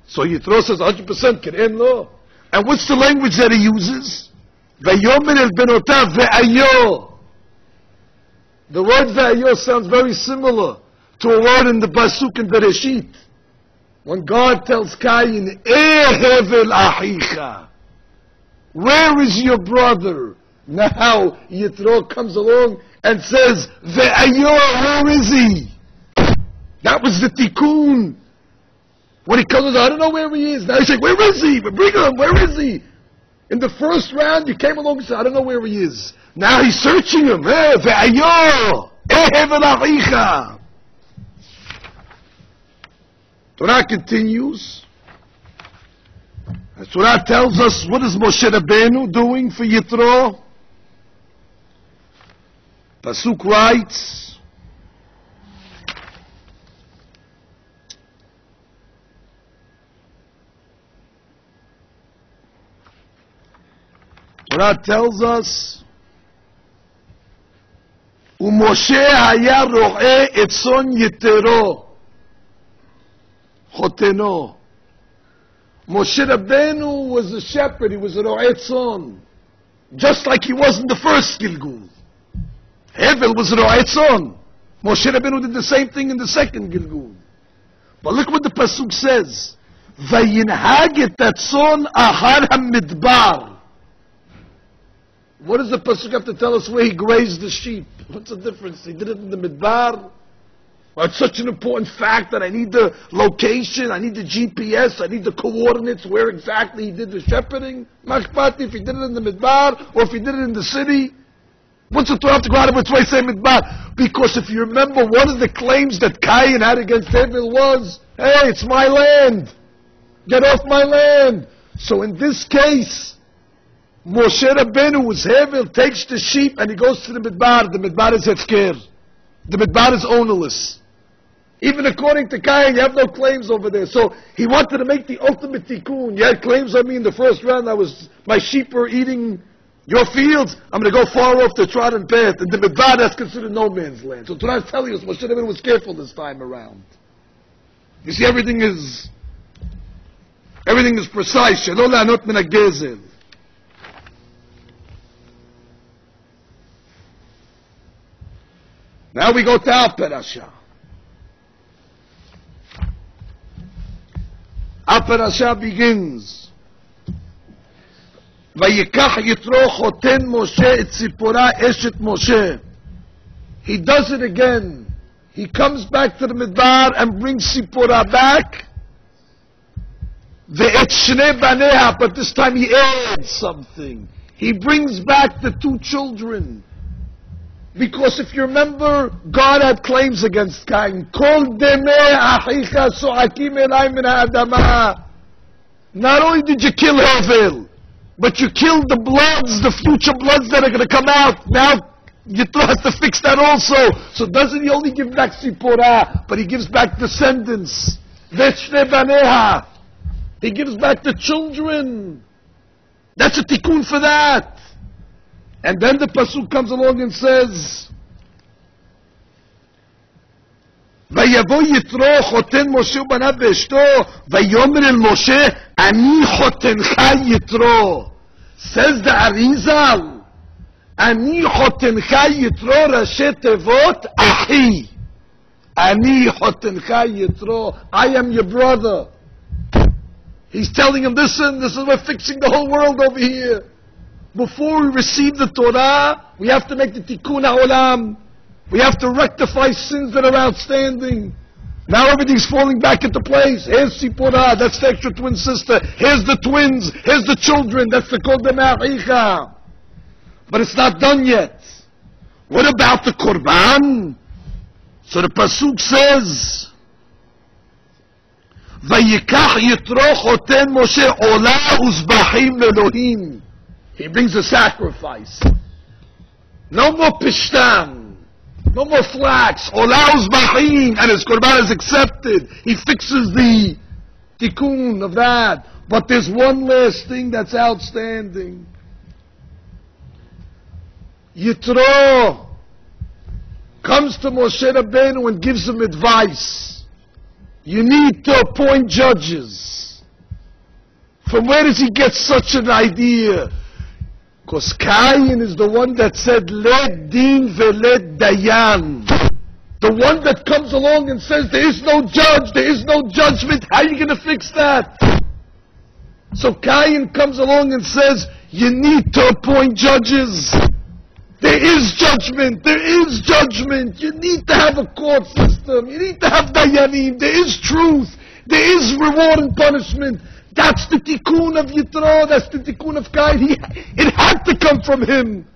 So Yitro says 100% Kiren lo. And what's the language that he uses? Vayomer el benotav ve'ayo. The word ve'ayo sounds very similar to a word in the Pasuk in Bereshit. When God tells Cain, Hevel achicha. Where is your brother? Now Yitro comes along and says, Ve'ayo, where is he? That was the tikkun. When he comes, I don't know where he is. Now you say, where is he? Bring him, where is he? In the first round, you came along and said, I don't know where he is. Now he's searching him. Ve'ayo, Hevel achicha. Torah continues. Torah tells us, what is Moshe Rabbeinu doing for Yitro? Pasuk writes, Torah tells us, Moshe haya ro'eh etzon Yitro choteno. Moshe Rabbeinu was a shepherd, he was a ro'eh tzon, just like he was in the first Gilgul. Hevel was a ro'eh tzon. Moshe Rabbeinu did the same thing in the second Gilgul. But look what the Pasuk says. Vayinhag et hatzon ahar hamidbar. What does the Pasuk have to tell us where he grazed the sheep? What's the difference? He did it in the midbar? Well, it's such an important fact that I need the location, I need the GPS, I need the coordinates where exactly he did the shepherding. Mashpati, if he did it in the midbar, or if he did it in the city. What's the Torah have to go out of its way say midbar? Because if you remember, one of the claims that Cain had against Hevel was, hey, it's my land. Get off my land. So in this case, Moshe Rabbeinu was Hevel, takes the sheep and he goes to the midbar. The midbar is hefker. The midbar is ownerless. Even according to Cain, you have no claims over there. So he wanted to make the ultimate tikkun. You had claims on me in the first round. My sheep were eating your fields. I'm going to go far off the trodden path. And the midbar, that's considered no man's land. So Torah is telling us Moshe Rabbeinu was careful this time around. You see, everything is precise. Shelo la'anot min hagezel. Now we go to our parasha. Our parasha begins. Vayikach Yitro choten Moshe et Tzipora eshet Moshe. He does it again. He comes back to the midbar and brings Tzipora back. Ve'et shnei baneha, but this time he adds something. He brings back the two children. Because if you remember, God had claims against Cain. Kol demeh achicha so'akim elai min ha'adama. Not only did you kill Hevel, but you killed the bloods, the future bloods that are going to come out. Now, Yitro has to fix that also. So doesn't he only give back Sipporah, but he gives back descendants. Veshne baneha. He gives back the children. That's a tikkun for that. And then the Pasuk comes along and says, Vayavo Yitro choten Moshe ubanav ve'eshto, vayomer el Moshe, ani chotencha Yitro. Says the Arizal, Ani chotencha Yitro Rashi Tevot Achi. Ani chotencha Yitro, I am your brother. He's telling him, listen, this is we're fixing the whole world over here. Before we receive the Torah, we have to make the Tikkun HaOlam. We have to rectify sins that are outstanding. Now everything's falling back into place. Here's Sipporah, that's the extra twin sister. Here's the twins, here's the children, that's the Kodem Achicha. But it's not done yet. What about the Korban? So the Pasuk says, Vayikach Yitro choten Moshe ola uzbachim lelohim. He brings a sacrifice. No more pishtan. No more flax. Ola uzbachim. And his korban is accepted. He fixes the tikkun of that. But there's one last thing that's outstanding. Yitro comes to Moshe Rabbeinu and gives him advice. You need to appoint judges. From where does he get such an idea? Because Cain is the one that said, Let din velet dayan. The one that comes along and says, there is no judge, there is no judgment, how are you going to fix that? So Cain comes along and says, you need to appoint judges. There is judgment. There is judgment. You need to have a court system. You need to have dayanim. There is truth. There is reward and punishment. That's the tikkun of Yitro. That's the tikkun of Cain. It had to come from him.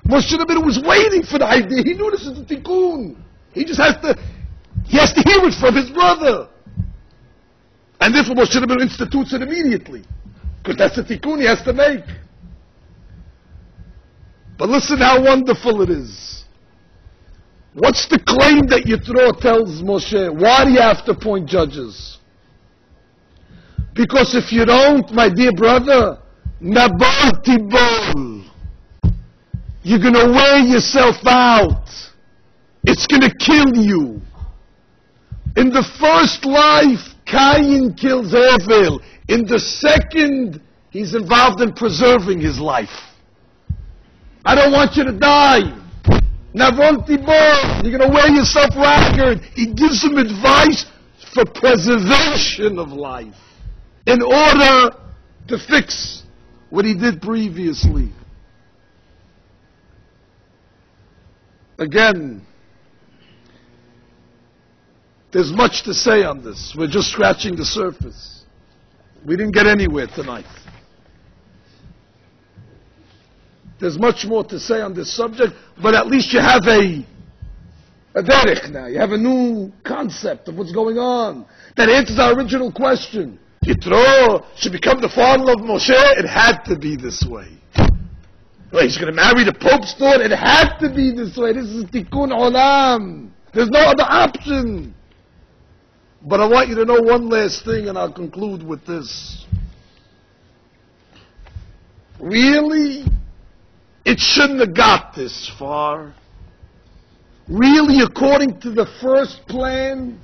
Moshe Rabbeinu was waiting for the idea. He knew this is the tikkun. He has to hear it from his brother. And therefore Moshe Rabbeinu institutes it immediately. Because that's the tikkun he has to make. But listen how wonderful it is. What's the claim that Yitro tells Moshe? Why do you have to appoint judges? Because if you don't, my dear brother, nabal tibol, you're going to wear yourself out. It's going to kill you. In the first life, Cain kills Abel. In the second, he's involved in preserving his life. I don't want you to die. Navol tibor, you're going to wear yourself ragged. He gives him advice for preservation of life in order to fix what he did previously. Again, there's much to say on this. We're just scratching the surface. We didn't get anywhere tonight. There's much more to say on this subject, but at least you have a derech now. You have a new concept of what's going on. That answers our original question. Yitro should become the father of Moshe. It had to be this way. Well, he's going to marry the Pope's daughter. It had to be this way. This is tikkun olam. There's no other option. But I want you to know one last thing, and I'll conclude with this. Really? It shouldn't have got this far. Really, according to the first plan,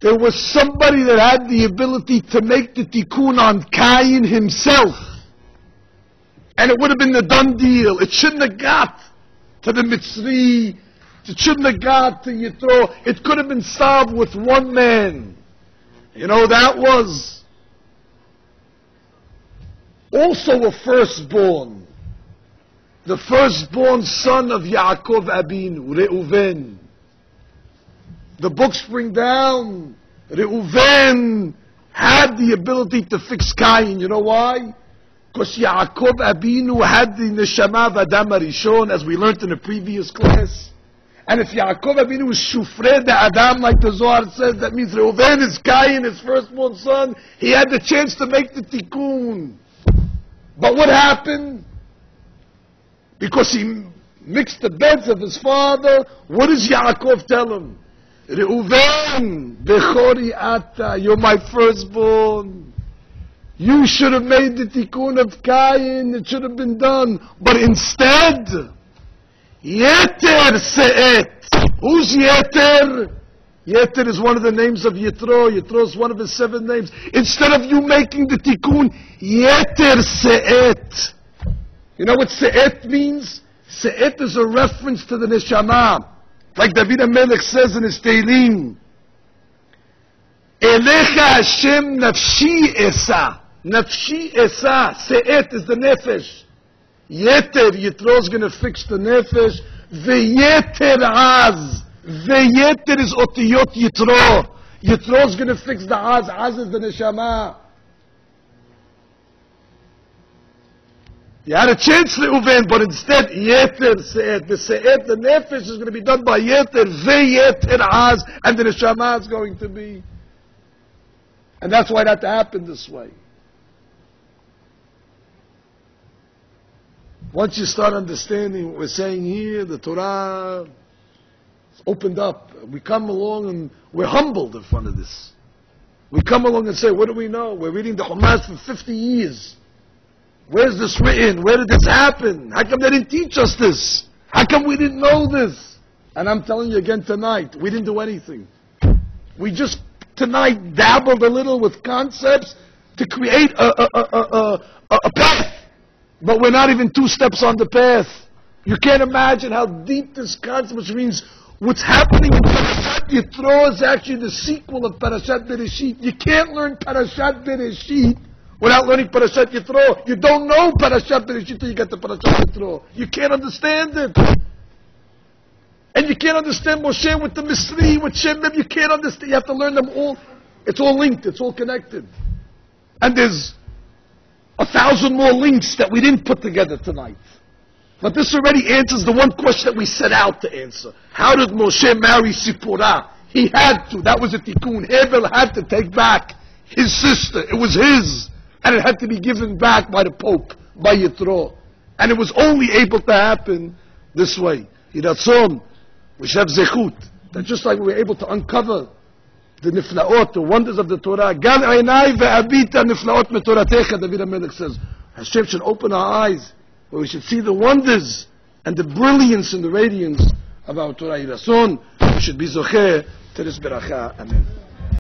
there was somebody that had the ability to make the tikkun on Cain himself. And it would have been the done deal. It shouldn't have got to the Mitzri. It shouldn't have got to Yitro. It could have been solved with one man. You know, that was also a firstborn. The firstborn son of Yaakov Abinu, Reuven. The books bring down, Reuven had the ability to fix Cain. You know why? Because Yaakov Abinu had the Neshama of Adam Arishon, as we learned in the previous class. And if Yaakov Abinu is Shufre de Adam, like the Zohar says, that means Reuven is Cain, his firstborn son. He had the chance to make the tikkun. But what happened? Because he mixed the beds of his father, what does Yaakov tell him? Reuven, Bechori Ata, you're my firstborn. You should have made the tikkun of Cain, it should have been done. But instead, Yeter Se'et. Who's Yeter? Yeter is one of the names of Yitro. Yitro is one of his 7 names. Instead of you making the tikkun, Yeter Se'et. You know what se'et means? Se'et is a reference to the neshama. Like David HaMelech says in his Tehillim, Elecha Hashem nafshi esa. Nafshi esa. Se'et is the nefesh. Yeter, Yitro is going to fix the nefesh. Ve'yeter az. Ve'yeter is otiyot Yitro. Yitro is going to fix the az. Az is the neshama. You had a chance, Reuven, but instead, Yeter Se'et. The Se'et, the Nefesh, is going to be done by Yeter, Ve'yeter Az, and the Neshama is going to be. And that's why that happened this way. Once you start understanding what we're saying here, the Torah is opened up. We come along and we're humbled in front of this. We come along and say, what do we know? We're reading the Chumash for 50 years. Where's this written? Where did this happen? How come they didn't teach us this? How come we didn't know this? And I'm telling you again tonight, we didn't do anything. We just tonight dabbled a little with concepts to create a path. But we're not even 2 steps on the path. You can't imagine how deep this concept, which means what's happening in Parashat Yitro is actually the sequel of Parashat Bereshit. You can't learn Parashat Bereshit without learning Parashat Yitro. You don't know Parashat Bereshit till you get to Parashat Yitro. You can't understand it. And you can't understand Moshe with the Misri, with Shem. You can't understand. You have to learn them all. It's all linked. It's all connected. And there's 1,000 more links that we didn't put together tonight. But this already answers the one question that we set out to answer. How did Moshe marry Sipporah? He had to. That was a tikkun. Hevel had to take back his sister. It was his. And it had to be given back by the Pope, by Yitro. And it was only able to happen this way. Yiratzon, we should have zechut. That just like we were able to uncover the niflaot, the wonders of the Torah. Gal einai ve'abita niflaot metoratecha, David HaMelech says. Hashem should open our eyes, where we should see the wonders and the brilliance and the radiance of our Torah. Yiratzon, we should be zocher to this beracha. Amen.